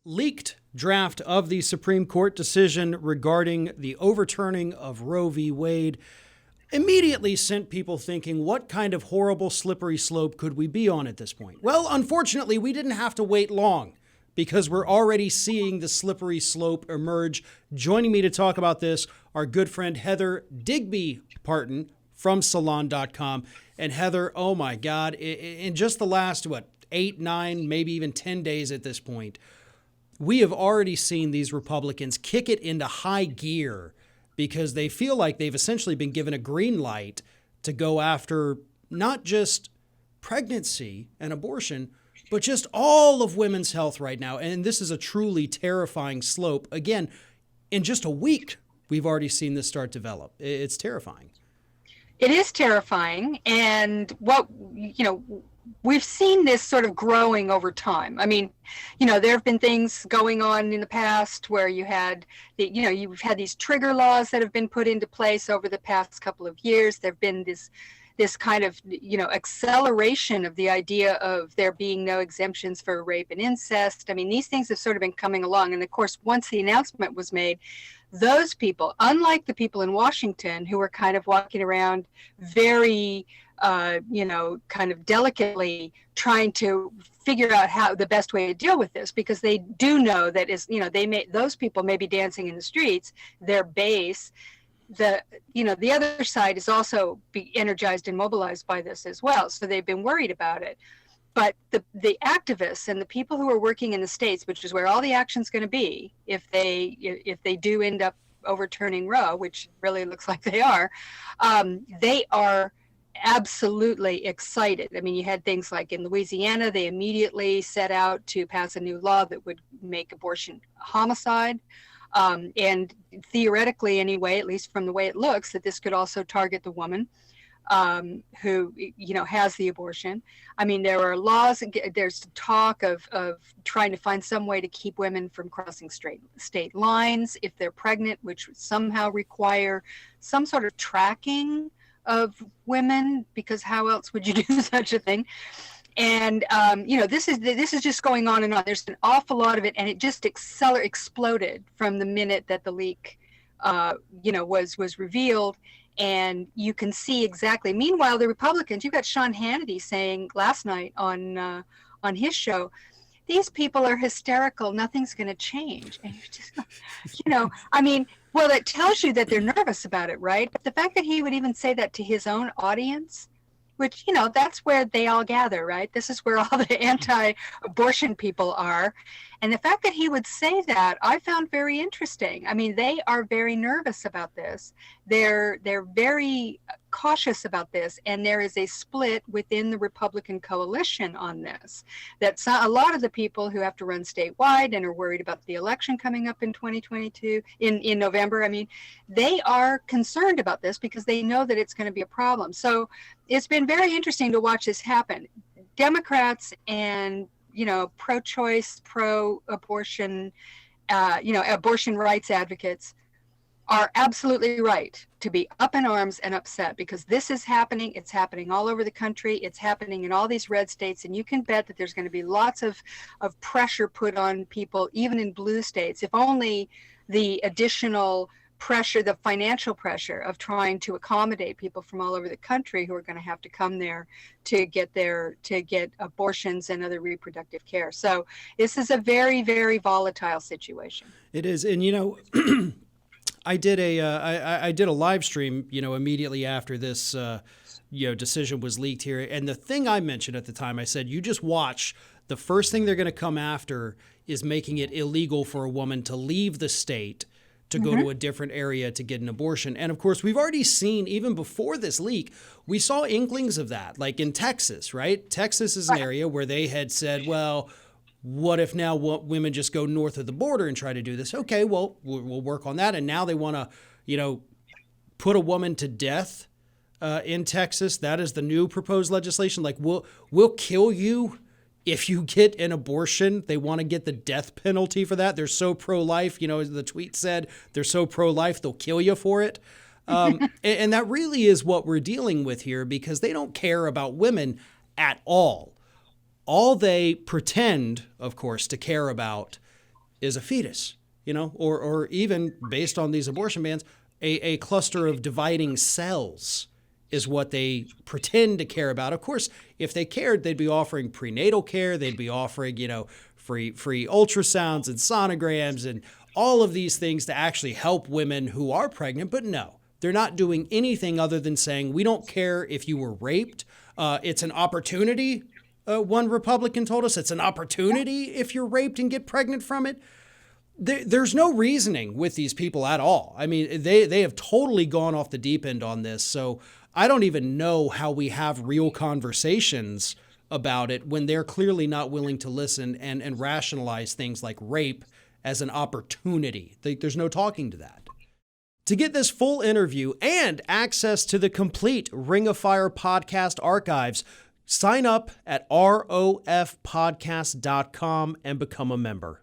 leaked draft of the Supreme Court decision regarding the overturning of Roe v. Wade immediately sent people thinking, what kind of horrible slippery slope could we be on at this point? Well, unfortunately, we didn't have to wait long because we're already seeing the slippery slope emerge. Joining me to talk about this, our good friend Heather Digby Parton from Salon.com. And Heather, oh my God, in just the last, 8, 9, maybe even 10 days at this point, we have already seen these Republicans kick it into high gear because they feel like they've essentially been given a green light to go after not just pregnancy and abortion, but just all of women's health right now. And this is a truly terrifying slope. Again, in just a week, we've already seen this start to develop. It's terrifying. It is terrifying. And we've seen this sort of growing over time. I mean, there have been things going on in the past where you've had these trigger laws that have been put into place over the past couple of years. There've been this kind of, acceleration of the idea of there being no exemptions for rape and incest. I mean, these things have sort of been coming along. And of course, once the announcement was made, those people, unlike the people in Washington who were kind of walking around very kind of delicately trying to figure out how the best way to deal with this, because they do know that those people may be dancing in the streets, their base, the other side is also be energized and mobilized by this as well. So they've been worried about it. But the activists and the people who are working in the states, which is where all the action's going to be, if they do end up overturning Roe, which really looks like they are absolutely excited. I mean, you had things like in Louisiana, they immediately set out to pass a new law that would make abortion homicide. And theoretically, anyway, at least from the way it looks, that this could also target the woman who, has the abortion. I mean, there are laws, there's talk of trying to find some way to keep women from crossing state lines if they're pregnant, which would somehow require some sort of tracking of women, because how else would you do such a thing? And this is just going on and on. There's an awful lot of it, and it just exploded from the minute that the leak was revealed. And you can see exactly. Meanwhile, the Republicans, you've got Sean Hannity saying last night on his show, these people are hysterical, nothing's going to change. And you're just, I mean, well, it tells you that they're nervous about it, right? But the fact that he would even say that to his own audience, which, that's where they all gather, right? This is where all the anti-abortion people are. And the fact that he would say that, I found very interesting. I mean, they are very nervous about this. They're very cautious about this. And there is a split within the Republican coalition on this. That's a lot of the people who have to run statewide and are worried about the election coming up in 2022, in November. I mean, they are concerned about this because they know that it's going to be a problem. So it's been very interesting to watch this happen. Democrats and pro-choice, pro-abortion, abortion rights advocates are absolutely right to be up in arms and upset, because this is happening. It's happening all over the country. It's happening in all these red states. And you can bet that there's going to be lots of pressure put on people, even in blue states, if only the additional pressure, the financial pressure of trying to accommodate people from all over the country who are going to have to come there to get abortions and other reproductive care. So this is a very, very volatile situation. It is. And, I did a live stream, immediately after this, decision was leaked here. And the thing I mentioned at the time, I said, you just watch. The first thing they're going to come after is making it illegal for a woman to leave the state to go to a different area to get an abortion. And of course, we've already seen, even before this leak, we saw inklings of that, like in Texas, right? Texas is an area where they had said, well, what if now women just go north of the border and try to do this? Okay, well, we'll work on that. And now they want to, put a woman to death in Texas. That is the new proposed legislation. Like, we'll kill you if you get an abortion. They want to get the death penalty for that. They're so pro-life, as the tweet said, they're so pro-life, they'll kill you for it. And that really is what we're dealing with here, because they don't care about women at all. All they pretend, of course, to care about is a fetus, or even based on these abortion bans, a cluster of dividing cells is what they pretend to care about. Of course, if they cared, they'd be offering prenatal care. They'd be offering, free ultrasounds and sonograms and all of these things to actually help women who are pregnant. But no, they're not doing anything other than saying, we don't care if you were raped. It's an opportunity. One Republican told us it's an opportunity if you're raped and get pregnant from it. There's no reasoning with these people at all. I mean, they have totally gone off the deep end on this. So I don't even know how we have real conversations about it when they're clearly not willing to listen and rationalize things like rape as an opportunity. There's no talking to that. To get this full interview and access to the complete Ring of Fire podcast archives, sign up at rofpodcast.com and become a member.